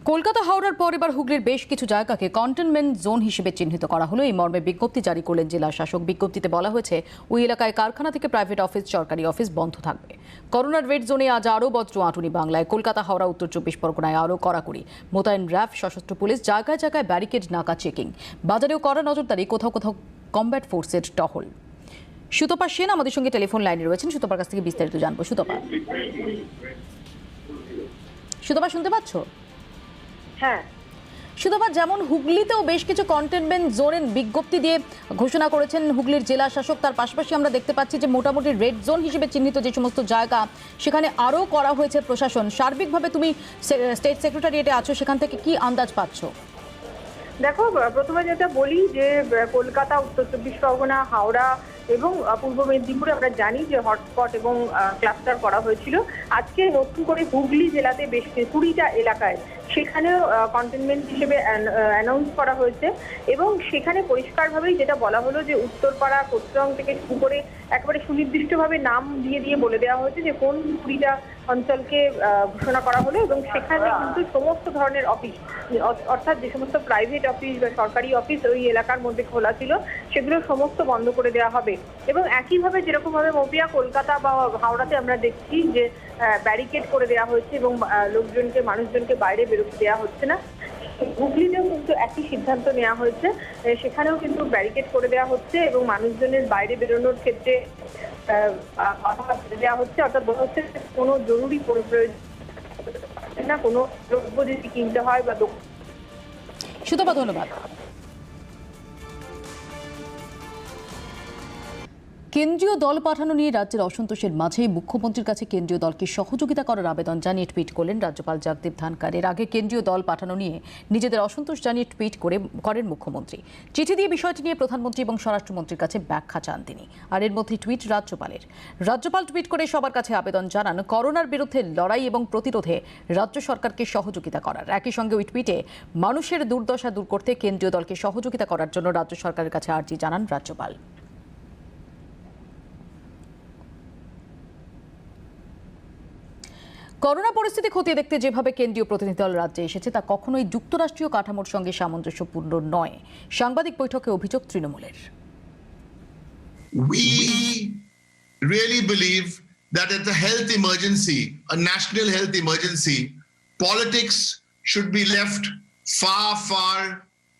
কলকাতা হাওড়ার পর এবার হুগলির বেশ কিছু জায়গাকে কন্টেনমেন্ট জোন হিসেবে চিহ্নিত করা হলো। এই মর্মে বিজ্ঞপ্তি জারি করলেন জেলা শাসক। বিজ্ঞপ্তিতে বলা হয়েছে ওই এলাকায় কারখানা থেকে প্রাইভেট অফিস, সরকারি অফিস বন্ধ থাকবে। করোনার রেড জোনে আজ আরও বজ্র আঁটুনি বাংলায়। কলকাতা, হাওড়া, উত্তর 24 পরগনায় আরও কড়াকড়ি মোতায়েন র্যাব, সশস্ত্র পুলিশ, জায়গায় জায়গায় ব্যারিকেড, নাকা চেকিং। বাজারেও কড়া নজরদারি, কোথাও কোথাও কমব্যাট ফোর্সের টহল। সুতপা সেন আমাদের সঙ্গে টেলিফোন লাইনে রয়েছেন। সুতপার কাছ থেকে বিস্তারিত জানবো। সুতপা শুনতে পাচ্ছ? হ্যাঁ সুতপা, যেমন হুগলিতেও বেশ কিছু কন্টেনমেন্ট জোনের বিজ্ঞপ্তি দিয়ে ঘোষণা করেছেন হুগলির জেলা শাসক, তার পাশাপাশি আমরা দেখতে পাচ্ছি যে মোটামুটি রেড জোন হিসেবে চিহ্নিত যে সমস্ত জায়গা সেখানে আরও করা হয়েছে প্রশাসন। সার্বিকভাবে তুমি স্টেট সেক্রেটারিয়েটে আছো, সেখান থেকে কি আন্দাজ পাচ্ছ? দেখো, প্রথমে যেটা বলি যে কলকাতা, উত্তর 24 পরগনা, হাওড়া এবং পূর্ব মেদিনীপুরে আমরা জানি যে হটস্পট এবং ক্লাস্টার করা হয়েছিল। আজকে নতুন করে হুগলি জেলাতে বেশ 20টা এলাকায় সেখানেও কন্টেনমেন্ট হিসেবে অ্যানাউন্স করা হয়েছে এবং সেখানে পরিষ্কারভাবেই যেটা বলা হলো যে উত্তরপাড়া, কোচরং থেকে শুরু করে একেবারে সুনির্দিষ্টভাবে নাম দিয়ে বলে দেওয়া হয়েছে যে কোন 20টা অঞ্চলকে ঘোষণা করা হলো এবং সেখানে কিন্তু সমস্ত ধরনের অফিস, অর্থাৎ যে সমস্ত প্রাইভেট অফিস বা সরকারি অফিস ওই এলাকার মধ্যে খোলা ছিল সেগুলো সমস্ত বন্ধ করে দেওয়া হবে। এবং একইভাবে যেরকমভাবে মপিয়া, কলকাতা বা হাওড়াতে আমরা দেখছি যে ব্যারিকেড করে দেওয়া হয়েছে এবং মানুষজনকে বাইরে বেরোতে দেওয়া হচ্ছে না। হুগলিতেও কিন্তু একই সিদ্ধান্ত নেওয়া হয়েছে, সেখানেও কিন্তু ব্যারিকেড করে দেওয়া হচ্ছে এবং মানুষজনের বাইরে বেরোনোর ক্ষেত্রে বাধা দেওয়া হচ্ছে। অর্থাৎ বলা হচ্ছে কোনো জরুরি প্রয়োজন না, কোনো দ্রব্য যদি কিনতে হয় বা সুতপা, ধন্যবাদ। কেন্দ্রীয় দল পাঠানো নিয়ে রাজ্যের অসন্তোষের মাঝেই মুখ্যমন্ত্রীর কাছে কেন্দ্রীয় দলকে সহযোগিতা করার আবেদন জানিয়ে টুইট করলেন রাজ্যপাল জগদীপ ধনখড়। এর আগে কেন্দ্রীয় দল পাঠানো নিয়ে নিজেদের অসন্তোষ জানিয়ে টুইট করেন মুখ্যমন্ত্রী। চিঠি দিয়ে বিষয়টি নিয়ে প্রধানমন্ত্রী এবং স্বরাষ্ট্রমন্ত্রীর কাছে ব্যাখ্যা চান তিনি। আর এর মধ্যে টুইট রাজ্যপালের। রাজ্যপাল টুইট করে সবার কাছে আবেদন জানান করোনার বিরুদ্ধে লড়াই এবং প্রতিরোধে রাজ্য সরকারকে সহযোগিতা করার। একই সঙ্গে ওই টুইটে মানুষের দুর্দশা দূর করতে কেন্দ্রীয় দলকে সহযোগিতা করার জন্য রাজ্য সরকারের কাছে আর্জি জানান রাজ্যপাল। করোনা পরিস্থিতি খতিয়ে দেখতে যেভাবে কেন্দ্রীয় প্রতিনিধি দল রাজ্যে এসেছে তা কখনোই যুক্তরাষ্ট্রীয় কাঠামোর সঙ্গে সামঞ্জস্যপূর্ণ নয়। সাংবাদিক বৈঠকে অভিযোগ তৃণমূলের। We really believe that it's a health emergency, a national health emergency. Politics should be left far, far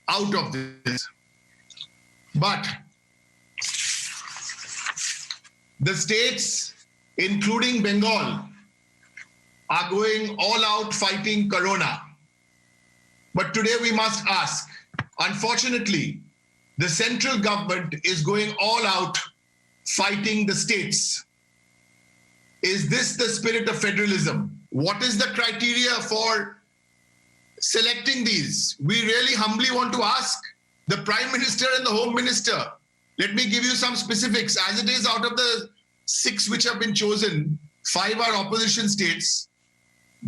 out of this. But the states, including Bengal, are going all out fighting corona. But today we must ask, unfortunately, the central government is going all out fighting the states. Is this the spirit of federalism? What is the criteria for selecting these? We really humbly want to ask the Prime Minister and the Home Minister. Let me give you some specifics. As it is, out of the 6 which have been chosen, 5 are opposition states.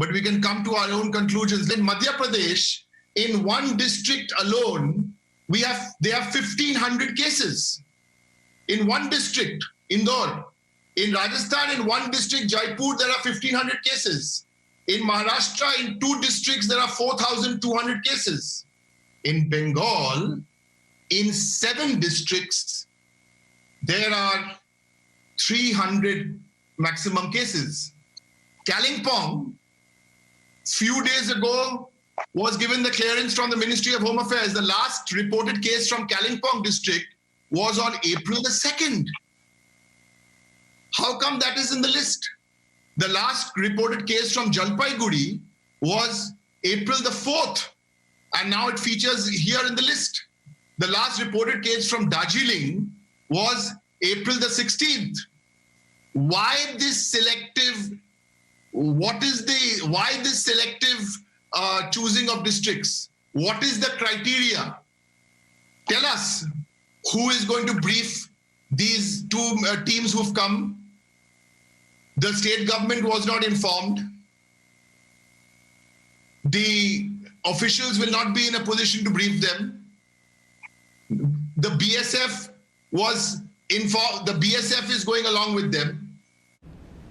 But we can come to our own conclusions. In Madhya Pradesh, in one district alone, they have 1,500 cases. In one district, Indore. In Rajasthan, in one district, Jaipur, there are 1,500 cases. In Maharashtra, in 2 districts, there are 4,200 cases. In Bengal, in 7 districts, there are 300 maximum cases. Kalimpong, few days ago, was given the clearance from the Ministry of Home Affairs. The last reported case from Kalimpong district was on April the 2nd. How come that is in the list? The last reported case from Jalpaiguri was April the 4th, and now it features here in the list. The last reported case from Darjeeling was April the 16th. Why this selective? Why this selective choosing of districts? What is the criteria? Tell us who is going to brief these 2 teams who've come. The state government was not informed. The officials will not be in a position to brief them. The BSF was informed. The BSF is going along with them.